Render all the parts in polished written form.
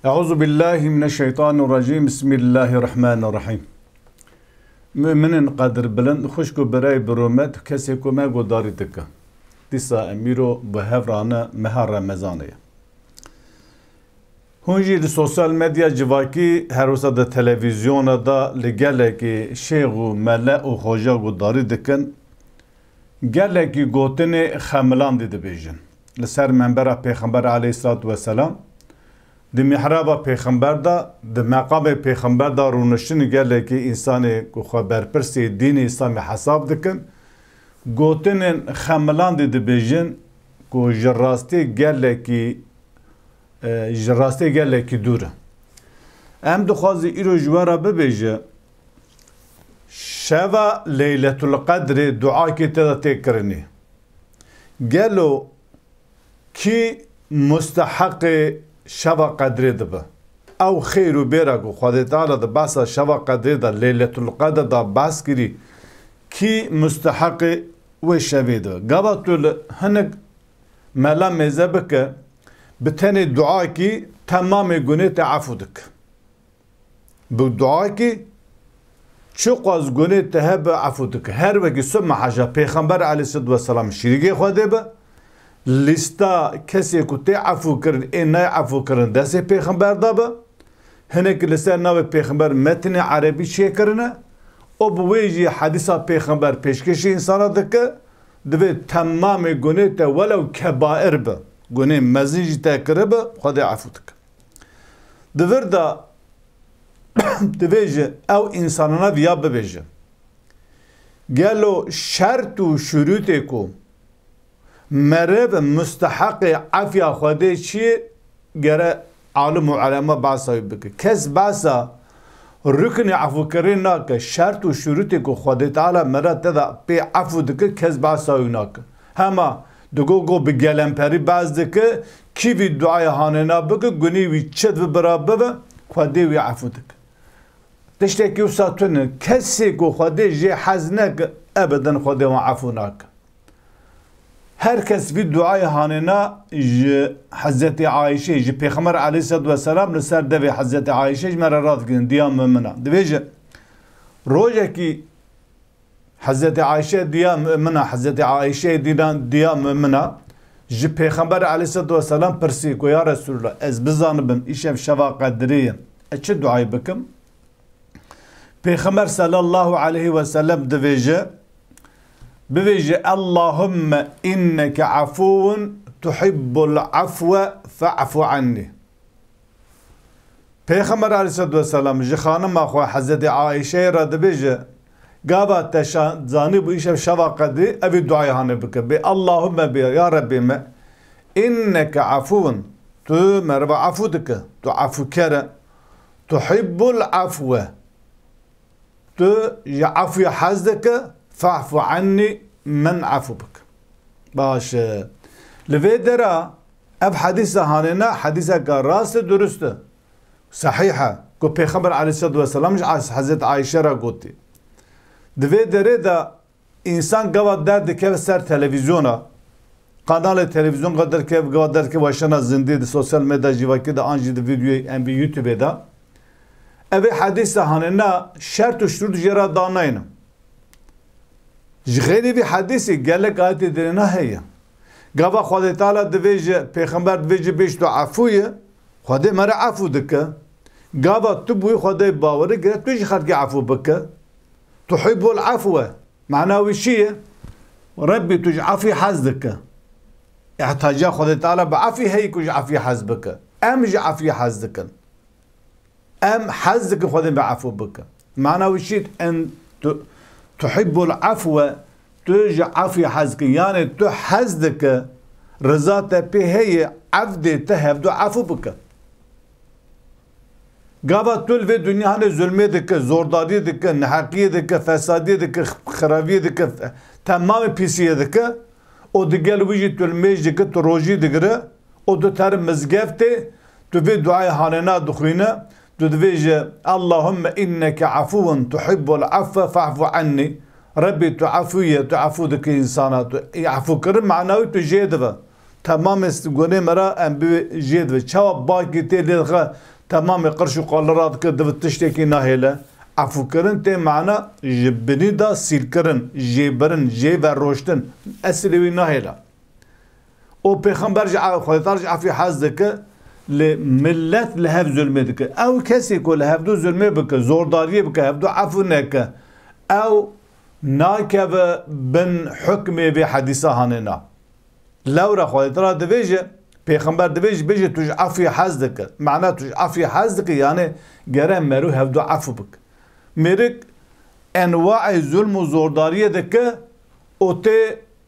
Euzu billahi mineşşeytanirracim. Bismillahirrahmanirrahim. Müminin kadir bilen xuşku beray biromet kesi ku me godari dike. Disa emiro bu hevrana meha Ramazanı. Hunji li sosyal medya civaki her olsa da televizyona da li geleki şeyhu mele u hoca godari dikin. Geleki gotini xamilan dedi bejin. Li ser menbera Peygamber aleyhissalatu vesselam di mihraba peygamber da di maqam peygamber da runuşun gele ki insanı ku haber persi dini İslam'ı hesap dikin gotinin xamilan dedi bejin ku jarrasti gele ki dura em dixwazi îro ji we re bibêje şeva Leyletul Qedrê duakê te de tê kirinê gelo ki musteheqê şeva qedrê dibe ew xêr û bêra ku Xwedê Teala di behsa şeva qedrê da Leyletul Qedr da behs kirî kî musteheqê wê şevê dibe gava tu li hinek mela mêze bike bi tenê duakî temamê gunê te efû dik bi duakî çi qas gunê te hebe efû dik her wekî sümme heja Peygamber aleyhissalatu vesselam şîrîgê Xwedê be lista kesê ku tê efû kirin ê ne efû kirin destê Peygamber da be hinek li ser navê Peygamber metnê erebî çêkirine o bi wê jî hedîsa Peygamber pêşkêşî insana dike divê temamê gunê te welew kebair be gunê mezin jî te kiribe Xwedê efû dike di vir da divê ji ew însanana viya bibêje gelo şert û şurûtê ku merev müsteheqê afya Xwedê çi gere alim û ulema behsa wî bike kes behsa ruknê efûkirî nake şert û şurûtê ku Xwedê Teala mere te da pê efû dike kes behsa wî nake hema digo bi gelemperî behs dike kî vî duayê hanêna bike gunî wî çet ve bira bibe Xwedê wî efû dike tiştekî wisa tune kesê ku Xwedê jê hez neke ebeden Xwedê wan efû nake herkes bir duayı hanına Hazreti Ayşe ji Peygamber aleyhissalatu vesselam li ser devê Hazreti Ayşe ji me re radkirin diya mümina dibêje rojekî Hazreti Ayşe diya mümina Hazreti Ayşe diya mümina ji Peygamber aleyhissalatu vesselam pirsî ku ya Resulullah ez bizanibim îşev şeva qedrî çi duayı bikim Peygamber sallallahu aleyhi ve sellem dibêje bivêje Allahümme inneke afuvun tuhibbul afve fe'fu anni Peygamber aleyhissalatu vesselam ji xanima xwe Hazreti Ayşe'ye re dibêje gava te zanî bu îşev şeva qedrî evî duayê hanê bike bê Allahümme bê ya Rebbê me inneke afuvun tu me re efû dike tu efûkere tuhibbul afve tu ji efûyê hez dike fa'fu anni men afu bik. Baş. Li dera ev hadîsa hanêne hadîseka rast durust sahiha ku Peygamber aleyhissalatu vesselam Hazreti Ayşe re gotî. Di vê derê de insan gava derdike ser televizyona kanalê televizyon derke gava derke başına zindî di sosyal medya civakî de an jî di videoyê em bi YouTube'ê da ev hadîsa hanêne şert û şurût jê re danayîne ji xêrî vî hadîsê gelek ayetê dirêna heye gava Xwedê Teala dibêje Peygamber dibêje bêj tu efû ye Xwedê me re efû dike gava tu bûyî Xwedê bawerî gire tu jî xelkê efû bike tuhibbul afwe ma'na wî çi ye Rebbî tu ji efî hez dike ihtiyaca Xwedê Teala bi efî heye ku ji efî hez bike em ji efî hez dikin em hez dikin Xwedê bi efû bike ma'na wî çi en tuhibbul afwe tu ji efî hez dike yani tu hez dike rıza te pê heye evdê te hevdû efû bike gava tu li vê dunyanê zulmê dike zordariyê dike nehaqiyê dike fesadiyê dike xirabiyê dike temamê pîsiyê dike o digel wî jî tu li mêj dike tu rojî digire o du ter mizgeftê tu vê duayê hanêna dixwîne tu dibêje Allahümme inneke afuvun tuhibbul affe fa'fu anni Rebbî tu efû ye tu efû dike insana tu efû kirin ma'na wî tu jê dibe تمام استگونه مرا ام بی جید و چوا باقی تیلی خا تمام قرش و قالرات که دو تشتکی نهیله عفو کرن تی معنا جبنی دا سیل کرن جبرن جب روشتن اصلی نهیله او پیغمبر خودتارج عفی حز دکه لملت لهف ظلمه دکه او کسی که لهف دو ظلمه بکه زورداری بکه هف دو عفو نکه او ناکه بن حکمه به حدیثه هانینا لورا خودتارا دویجه پیغمبر دویجه بیجه توش عفی حز دکه معنی توش عفی حز دکه یعنی گره مرو هف دو عفو بکه میرک انواع ظلم و زورداری دکه او تی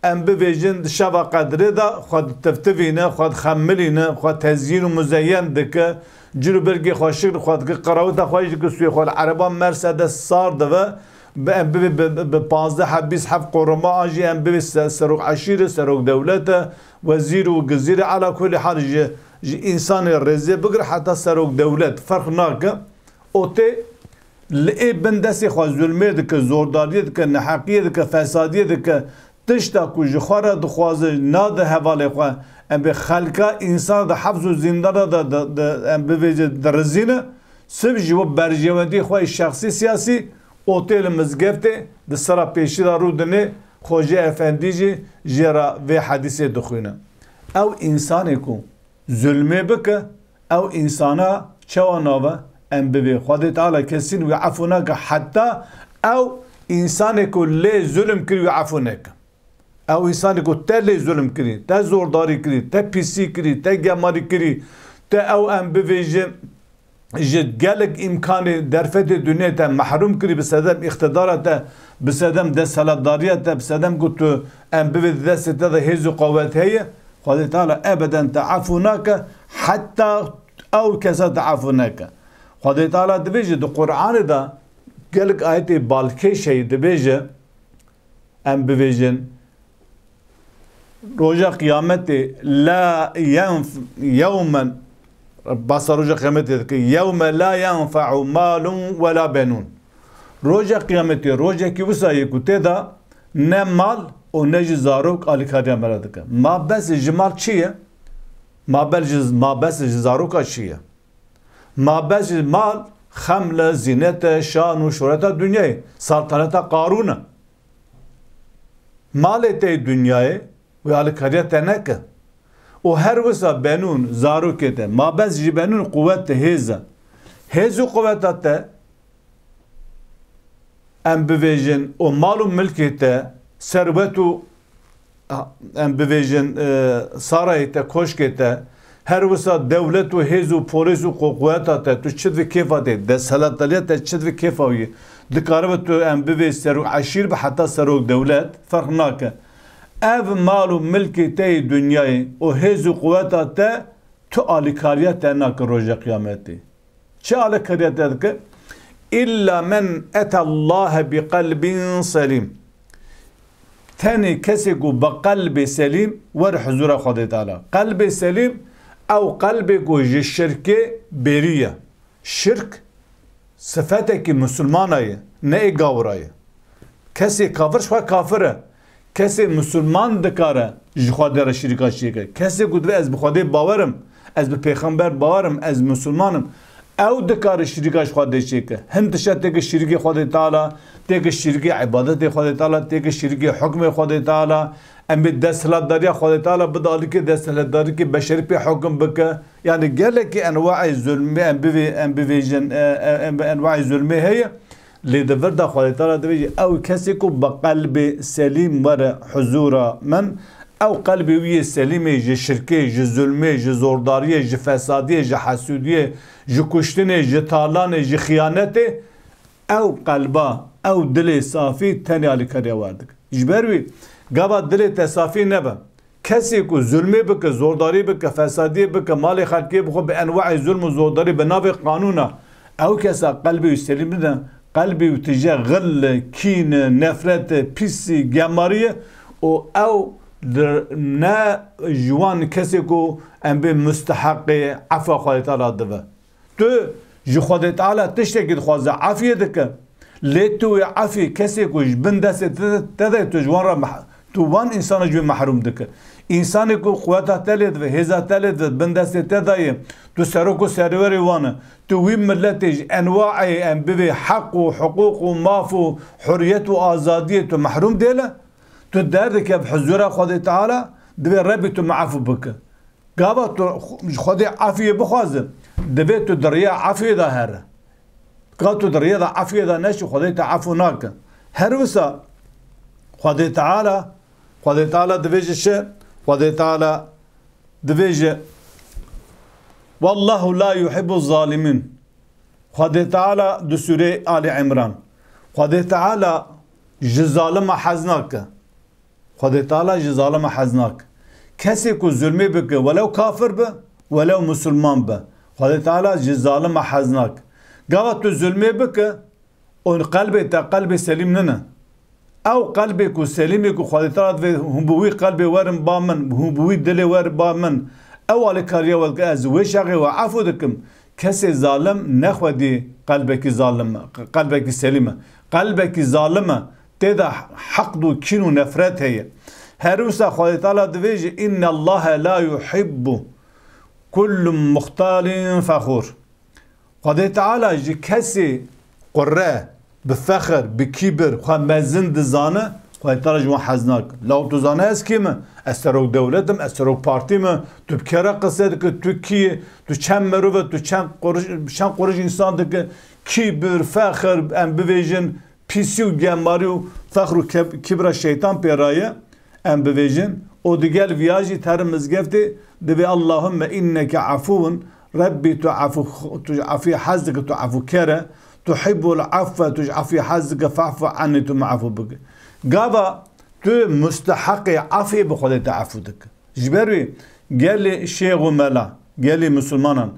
ام بویژن شبا قدره دا خود تفتوینه خود خملینه خود تزیین و مزین دکه جلو برگی خود شکر خود که قراوتا خواهیش که سوی خود عربان مرسدس سار دوه به 15 حبیس حف قرما آجی ام بوی سروک عشیر سروک دولت وزیر و گزیر علا کل حال انسان رزی بگر حتی سروک دولت فرق ناکه او تی لئے بندسی خواهد ظلمه دکه زورداری دکه نحقیه دکه فسادیه دکه تشتا کو جخواره دخوازه ناده حواله خواه ام به خلقه انسان ده حفظ و زندانه ده ام به ویجه درزینه سب جواب برجواندی خواه شخصی سیاسی اوتیل مزگفته ده سرا پیشی ده رو دنه خوجه افندی جرا و حدیثه دخوینه او انسانی کو ظلمه بکه او انسانا چواناوه ام به خود تعالی کسین و عفونه که حتی او انسانی کو لی ظلم کری و عفونه که او انسانی کو تا لی ظلم کری تا زورداری کری تا پیسی کری تا گماری کری تا او ام بویجه جد گلک امکان درفت دنیا تا محروم کری بسدم اقتدارت بسدم دستهلداریت بسدم گوتو ام بویجه دست تا هیز و قوت هیه خود تعالی ابدا تعفوناک حتی او کسا تعفوناک خود تعالی دبیجه دو قرآن دا گلک آیت بالکی شی دبیجه ام بویجن روجا قیامت لا يوما بس روجا قیامت يوم لا ينفع مال ولا بنون روجا قیامت روجا کی وسایه کوته دا نه مال و نه زاروک الیکاریا مرادک ما بس جمال چیه ما بس زاروک چیه ما بس مال خمل زینت شان و شهرت دنیای سلطنت قارون مالت دنیای و الیکاریا تنکه و هر وسا بنون زاروکته ما بس بنون قوت هیز و قوت ام بویژن و مال و ملکته ثروت و ام بویژن سرایته کوشکته هر وسا دولت و هیز و پلیس و قوت تو چه و کیفاته دستهلداریت چه و کیفاوی دکاره تو ام بویژ سرو عشیر به حتی سرو دولت فرق ناکه اف مال و ملکی تی دنیای و هیز و قوت تو آلیکاریت ناک روز قیامتی چه آلیکاریت که إلا من أتى الله بقلب سليم تاني كسيكو بقلب سليم ورحزورة خده تعالى قلب سليم أو قلبكو الشركة برية شرك صفتك مسلمانة نئي قاورة كسي كافر شوى كافرة كسي مسلمان دكارة جخوادر الشركة شيكا كسي قدر از بخوده باورم از بپیغمبر باورم از مسلمانم او دکار شریکش خود دیشه هم تشت تک شریک خود تعالی تک شریک عبادت خود تعالی تک شریک حکم خود تعالی ام دستهلداری خود تعالی بدالی که دستهلداری که بشری په حکم بک یعنی گله که انواع ظلم ام بویژن انواع ظلم هي لدفرد خود تعالی دوی او کسی کو بقلب سلیم ور حضور من او قلبی وی سلیمه ج شرکه ج ظلمه ج زورداریه ج فسادیه ج حسودیه ج کشتنه ج تالانه ج خیانته او قلبا او دل صافی تنیالی کریا واردک جبروی گابا دل تصافی نبا کسی کو ظلمه بک زورداری بک فسادیه بک مال خلقی بخو به انواع ظلم و زورداری به ناو قانونا او کسا قلبی سلیم نه قلبی تجاه غل کین نفرت پیسی گماریه او نه جوان کسی کو ام به مستحق عفو خود تعالی دبه تو جو خود تعالی تشتکی خوازه عفیه دکه لیتو عفی کسی کو بندست تده تو جوان را تو وان انسان جو محروم دکه انسانی کو قوتا تلید و هزا تلید و بندست تدایی تو سرک و سروری وانه تو وی ملتش انواعی ان بوی حق و حقوق و ماف و حریت و آزادی تو محروم دیله تو درد که بحضور خود تعالی دوی ربی تو معفو بکه قابا تو خود عافیه بخوازه دوی تو دریا عافیه ده هره قا تو دریا ده عافیه ده نشو خود تعفو ناکه هر وسا خود تعالی دویجه شه خود تعالی دویجه والله لا يحب الظالمين خود تعالی دو سوره آل عمران خود تعالی جظالم حزناک خود تعالی جظالم حزناک کسی کو ظلمی بکه ولو کافر به ولو مسلمان به خود تعالی جظالم حزناک گاوا تو ظلمی بکه اون قلب سلیم نه او قلبی کو سلیمی کو خود تعالی هم بوی قلبی ورم با من هم بوی دل ور با من اول کاریا ولک از وشغه و عفو دکم کسی ظالم نخودی قلبك ظالمه قلبك سلیمه قلبك ظالمه تدا حقد و کین و نفرت هي هروسا خود تعالی دویج ان الله لا يحب كل مختال فخور خود تعالی جی کسی قره بفخر بكبر خو مزن دزانه خود تعالی جوان حزناک لو تو زانه از کیمه استروک دولتم استروک پارتیم تو بکره قصه که تو کی تو چند مروه تو چند قرش انسان که کبر فخر ام بویژن پیسی و گماری و فخر و کبر شیطان پیرایه ام بویژن او دیگل ویاجی تر مزگفتی دوی اللهم انک عفون ربی تو عفی حزدک تو عفو کره تحب العفو تو عفی حزدک فعفو عنی تو معفو بگه گاوا تو مستحق عفی بخودت عفو دک جبروی گلی شیخ و ملا گلی مسلمانان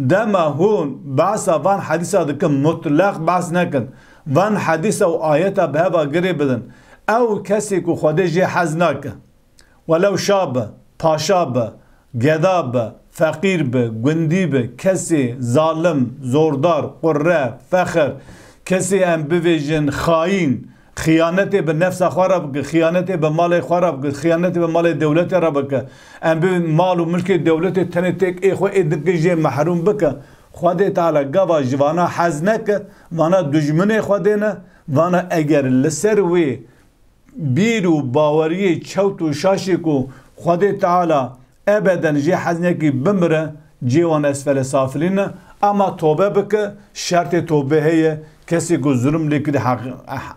دما هون بعثا وان حدیثا دکن مطلق بعث نکن وان حدیثا و آیتا به هوا گری بدن او کسی که خوده جی حزناک ولو شاب پاشاب گداب فقیر به گندی به کسی ظالم زوردار قره فخر کسی ام بویژن خائن خیانت به نفس خراب که خیانت به مال خراب که خیانت به مال دولت را بکه ام به مال و ملک دولت تن تک ای خو ادگه محروم بکه خود تعالی گوا جوانا حزنک وانا دشمن خودنه وانا اگر لسر وی بیرو باوری چوت و شاشی کو خود تعالی ابدا جی حزنکی بمره جیوان اسفل سافلین اما توبه بکه شرط توبه هیه کسی کو ظلم لیکن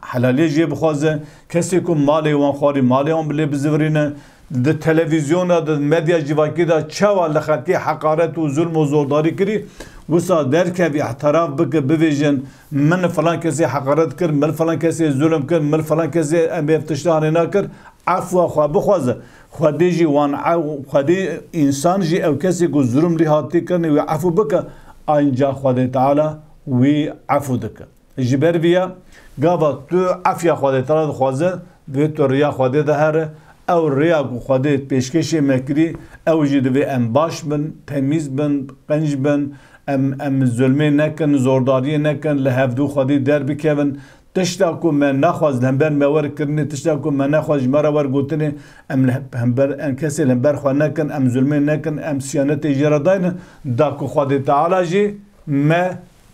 حلالی جی بخوازه کسی کو مالی وان خواری مالی وان بلی بزورینه ده تلویزیون ده مدیا جواکی ده چوا لخطی حقارت و ظلم و زورداری کری وسا در که بی اعتراف بکه بویژن من فلان کسی حقارت کر من فلان کسی ظلم کر من فلان کسی افتشتهانی نکر عفو خواه بخوازه خودی جی وان خودی انسان جی او کسی کو ظلم لی هاتی کرنی و عفو بکه اینجا خود تعالی وی عفو دکه جبر بیا گاوا تو عفیا خود تعالی خوازه و تو ریا خود ده هره او ریا خود پیشکشی مکری او جد و ام باش بن تمیز بن قنج بن ام ظلمه نکن زورداری نکن لهفدو خودی در بکن تشتا کو من نخواز لهمبر مور کرنی تشتا کو من نخواز مرا ور گوتنی ام لهمبر ان کسی لهمبر خو نکن ام ظلمه نکن ام سیانت جرداین دا کو خود تعالی جی ما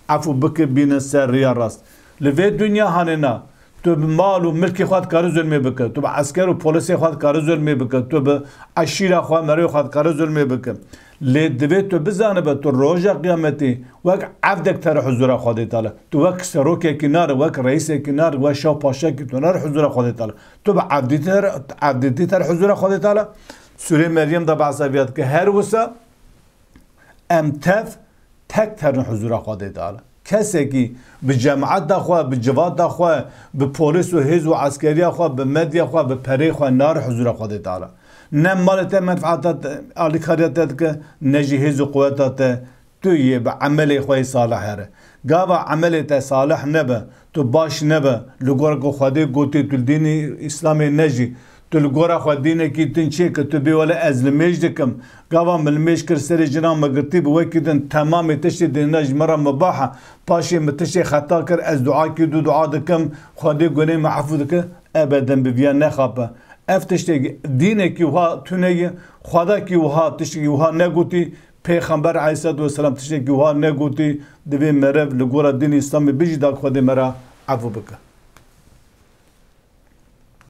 عفو بک بین سر ریا راست لوی دنیا هانینا تو مال و ملک خود کار ظلمه بکه تو عسکر و پلیس خود کار ظلمه بکه تو به عشیره خود مری خود کار ظلمه بکه لدوی تو بزنه به تو روزا قیامتی وک عبدک تر حضور خود تعالی تو وک سروک کنار وک رئیس کنار و شاه پاشا کنار حضور خود تعالی تو به عبدیتی تر حضور خود تعالی سوره مریم دا بعضیات که هر وسا امتف تک تر حضور خود تعالی کسی که به جماعت دخواه به جواد دخواه به پلیس و حزب و عسکری خواه به مدیا خواه به پری خواه نار حضور خود تعالی نه مالت منفعتت آلی کاریتت که نجی حزب و قوتت توی به عمل خواه صالح هره گاوا عملت صالح نبه تو باش نبه لگور که خواهده گوتی تو دین اسلامی نجی تو لگور خواهد دینه که تنچه که تو بیواله از لمیج دکم گاوا ملمیج کر سری جنام مگرتی بوی که دن تمام تشتی دیناج مرا مباحه پاشی متشتی خطا کر از دعا که دو دعا دکم خواهده گونه معفو دکم ابدا ببیان نخوابه اف تشتي دينك وها تني خداك وها تشتي وها نغوتي پیغمبر عیسی السلام تشتي وها نغوتي دبي مرف لغورا دين اسلام بيجي دا خود مرا عفو بك